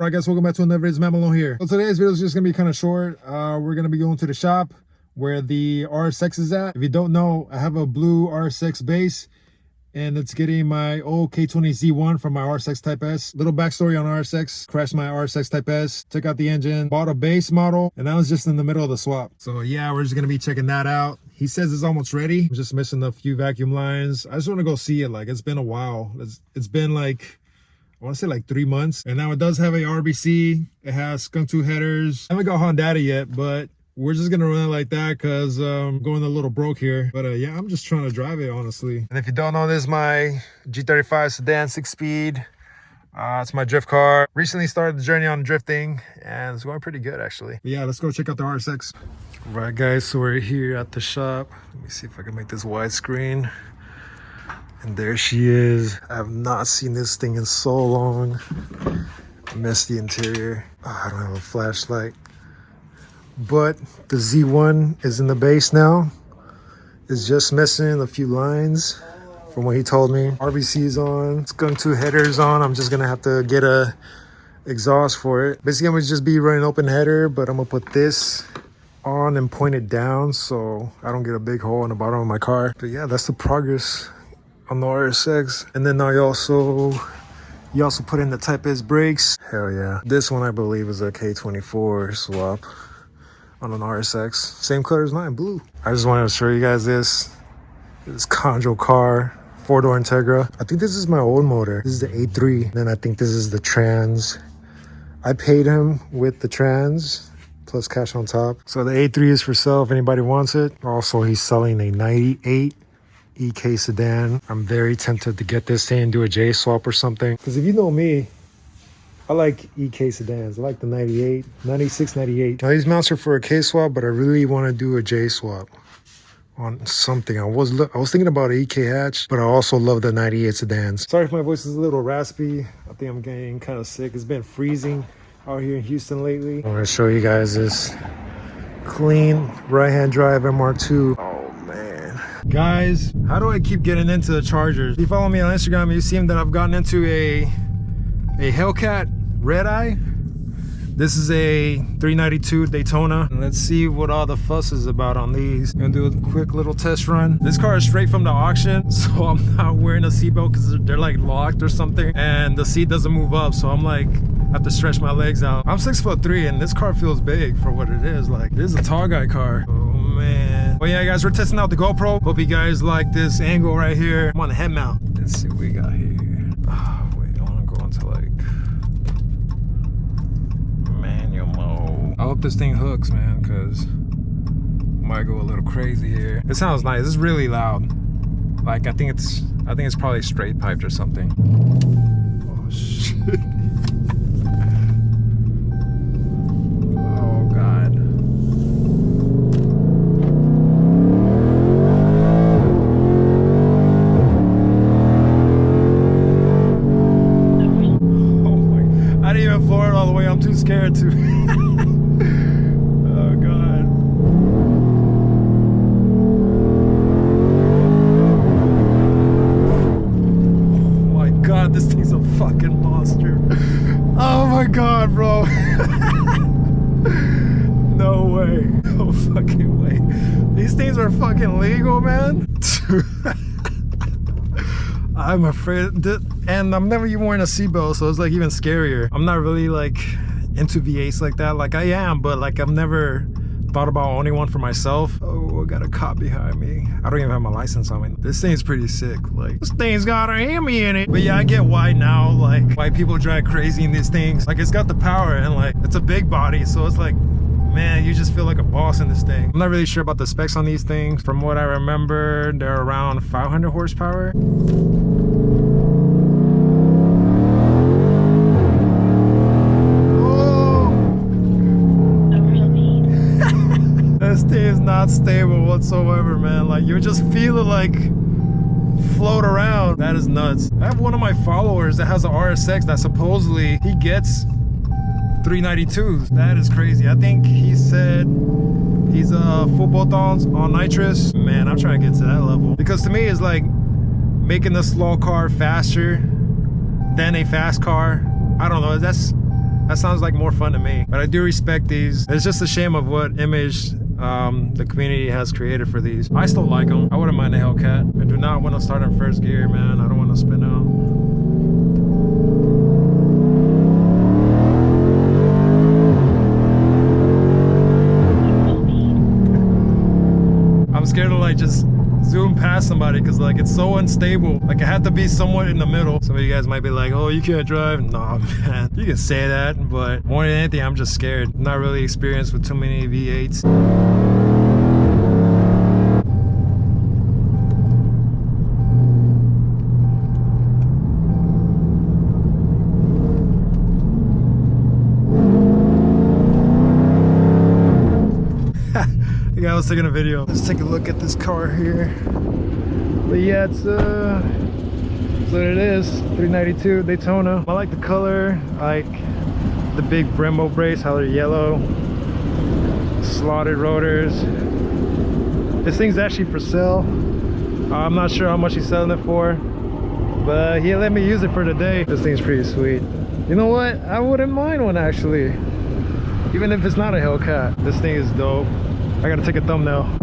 Alright guys, welcome back to another video. It's Matt Malone here. So today's video is just gonna be kind of short. We're gonna be going to the shop where the RSX is at. If you don't know, I have a blue RSX base and it's getting my old K20Z1 from my RSX Type S. Little backstory on RSX: crashed my RSX Type S, took out the engine, bought a base model, and I was just in the middle of the swap. So yeah, we're just gonna be checking that out. He says it's almost ready. I'm just missing a few vacuum lines. I just want to go see it. Like, it's been a while. It's been like, I want to say like 3 months. And now it does have a RBC. It has skunk tube headers. I haven't got Honda yet, but we're just gonna run it like that because I'm going a little broke here. But yeah, I'm just trying to drive it, honestly. And if you don't know, this is my G35 sedan 6-speed. It's my drift car. Recently started the journey on drifting and it's going pretty good, actually. But yeah, let's go check out the RSX. All right guys, so we're here at the shop. Let me see if I can make this widescreen. And there she is. I have not seen this thing in so long. I miss the interior. Oh, I don't have a flashlight. But the Z1 is in the base now. It's just missing a few lines from what he told me. RBC's on, skunk tube headers on. I'm just gonna have to get a exhaust for it. Basically, I'm gonna just be running open header, but I'm gonna put this on and point it down so I don't get a big hole in the bottom of my car. But yeah, that's the progress on the RSX. And then now you also put in the Type S brakes. Hell yeah. This one I believe is a K24 swap on an RSX. Same color as mine, blue. I just wanted to show you guys this Conjo car, 4-door Integra. I think this is my old motor. This is the A3. Then I think this is the trans. I paid him with the trans plus cash on top. So the A3 is for sale if anybody wants it. Also, he's selling a 98 EK sedan. I'm very tempted to get this thing and do a J swap or something. Because if you know me, I like EK sedans. I like the 98, 96, 98. Now these mounts are for a K swap, but I really want to do a J swap on something. I was thinking about an EK hatch, but I also love the 98 sedans. Sorry if my voice is a little raspy. I think I'm getting kind of sick. It's been freezing out here in Houston lately. I want to show you guys this clean right-hand drive MR2. Oh man. Guys, how do I keep getting into the Chargers? If you follow me on Instagram, you see that I've gotten into a Hellcat Red Eye. This is a 392 Daytona. Let's see what all the fuss is about on these. I'm gonna do a quick little test run. This car is straight from the auction, so I'm not wearing a seatbelt because they're like locked or something, and the seat doesn't move up, so I'm like, I have to stretch my legs out. I'm 6'3" and this car feels big for what it is. Like, this is a tall guy car. Oh man. Well yeah guys, we're testing out the GoPro. Hope you guys like this angle right here. I'm on the head mount. Let's see what we got here. Oh, wait, I wanna go into like manual mode. I hope this thing hooks, man, because might go a little crazy here. It sounds nice. It's really loud. Like, I think it's probably straight piped or something. Oh shit. Oh god. Oh my, I didn't even floor it all the way. I'm too scared to. Oh god. Oh my god, this thing's a fucking monster. Oh my god, bro. No way. No fucking way. These things are fucking legal, man. I'm afraid, and I'm never even wearing a seatbelt, so it's like even scarier. I'm not really like into V8s like that. Like, I am, but like I've never thought about owning one for myself. Oh, I got a cop behind me. I don't even have my license on me. This thing's pretty sick. Like, this thing's got a Hemi in it. But yeah, I get why now, like, why people drive crazy in these things. Like, it's got the power and like, it's a big body, so it's like, man, you just feel like a boss in this thing. I'm not really sure about the specs on these things. From what I remember, they're around 500 horsepower. This thing is not stable whatsoever, man. Like, you just feel it like float around. That is nuts. I have one of my followers that has an RSX that supposedly he gets 392s. That is crazy. I think he said he's full bolt-ons on nitrous. Man, I'm trying to get to that level, because to me it's like making the slow car faster than a fast car. I don't know, That sounds like more fun to me. But I do respect these. It's just a shame of what image the community has created for these. I still like them. I wouldn't mind a Hellcat. I do not want to start in first gear, man. I don't want to spin out. I'm scared to like just zoom past somebody because like it's so unstable. Like I have to be somewhat in the middle. Some of you guys might be like, oh, you can't drive. Nah, man, you can say that, but more than anything, I'm just scared. I'm not really experienced with too many V8s. I was taking a video. Let's take a look at this car here. But yeah, it's so it is 392 Daytona. I like the color. I like the big Brembo brakes, how they're yellow. Slotted rotors. This thing's actually for sale. I'm not sure how much he's selling it for, but he let me use it for today. This thing's pretty sweet. You know what? I wouldn't mind one actually. Even if it's not a Hellcat. This thing is dope. I gotta take a thumbnail.